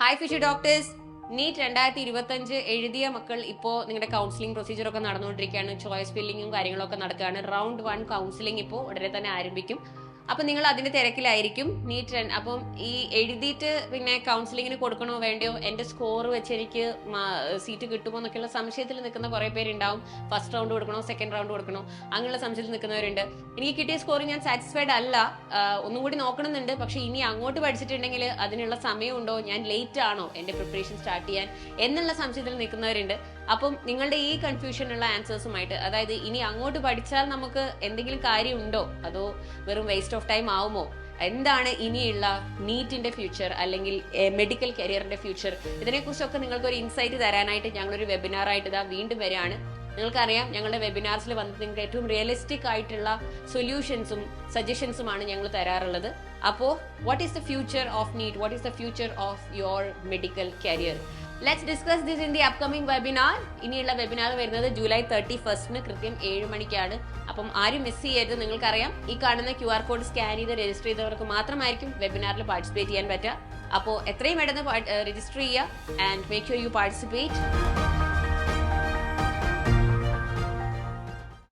Hi fishy doctors. NEET 2025 എഴുതിയ മക്കൾ ഇപ്പോൾ നിങ്ങളുടെ കൗൺസിലിംഗ് പ്രൊസീജിയർ ഒക്കെ നടന്നുകൊണ്ടിരിക്കുകയാണ്. ചോയ്സ് ഫില്ലിങ്ങും കാര്യങ്ങളൊക്കെ നടക്കുകയാണ്. റൗണ്ട് 1 കൗൺസിലിംഗ് ഇപ്പോൾ ഉടനെ തന്നെ ആരംഭിക്കും. അപ്പം നിങ്ങൾ അതിന്റെ തിരക്കിലായിരിക്കും. നീറ്റ് അപ്പം ഈ എഴുതിയിട്ട് പിന്നെ കൗൺസിലിങ്ങിന് കൊടുക്കണോ വേണ്ടയോ, എന്റെ സ്കോർ വെച്ച് എനിക്ക് സീറ്റ് കിട്ടുമോ എന്നൊക്കെയുള്ള സംശയത്തിൽ നിൽക്കുന്ന കുറെ പേരുണ്ടാവും. ഫസ്റ്റ് റൗണ്ട് കൊടുക്കണോ, സെക്കൻഡ് റൗണ്ട് കൊടുക്കണോ, അങ്ങനെയുള്ള സംശയത്തിൽ നിൽക്കുന്നവരുണ്ട്. എനിക്ക് കിട്ടിയ സ്കോർ ഞാൻ സാറ്റിസ്ഫൈഡ് അല്ല, ഒന്നും കൂടി നോക്കണമെന്നുണ്ട്. പക്ഷെ ഇനി അങ്ങോട്ട് പഠിച്ചിട്ടുണ്ടെങ്കിൽ അതിനുള്ള സമയമുണ്ടോ, ഞാൻ ലേറ്റ് ആണോ എന്റെ പ്രിപ്പറേഷൻ സ്റ്റാർട്ട് ചെയ്യാൻ എന്നുള്ള സംശയത്തിൽ നിൽക്കുന്നവരുണ്ട്. അപ്പം നിങ്ങളുടെ ഈ കൺഫ്യൂഷനുള്ള ആൻസേഴ്സുമായിട്ട്, അതായത് ഇനി അങ്ങോട്ട് പഠിച്ചാൽ നമുക്ക് എന്തെങ്കിലും കാര്യമുണ്ടോ, അതോ വെറും വേസ്റ്റ് ഓഫ് ടൈം ആവുമോ, എന്താണ് ഇനിയുള്ള നീറ്റിന്റെ ഫ്യൂച്ചർ അല്ലെങ്കിൽ മെഡിക്കൽ കരിയറിന്റെ ഫ്യൂച്ചർ, ഇതിനെക്കുറിച്ചൊക്കെ നിങ്ങൾക്ക് ഒരു ഇൻസൈറ്റ് തരാനായിട്ട് ഞങ്ങളൊരു വെബിനാറായിട്ട് ഇതാ വീണ്ടും വരികയാണ്. നിങ്ങൾക്കറിയാം, ഞങ്ങളുടെ വെബിനാർസിൽ വന്നിട്ട് നിങ്ങൾക്ക് ഏറ്റവും റിയലിസ്റ്റിക് ആയിട്ടുള്ള സൊല്യൂഷൻസും സജഷൻസുമാണ് ഞങ്ങൾ തരാറുള്ളത്. അപ്പോൾ what is the future of NEET, what is the future of your medical career? Let's discuss this in the upcoming webinar. ഇനിയുള്ള വെബിനാർ വരുന്നത് ജൂലൈ 31 കൃത്യം 7 മണിക്കാണ്. അപ്പം ആരും മിസ് ചെയ്യരുത്. നിങ്ങൾക്കറിയാം, ഈ കാണുന്ന QR കോഡ് സ്കാൻ ചെയ്ത് രജിസ്റ്റർ ചെയ്തവർക്ക് മാത്രമായിരിക്കും വെബിനാറിൽ പാർട്ടിസിപ്പേറ്റ് ചെയ്യാൻ പറ്റുക. അപ്പോൾ എത്രയും പെട്ടെന്ന് രജിസ്റ്റർ ചെയ്യുക and make sure you participate.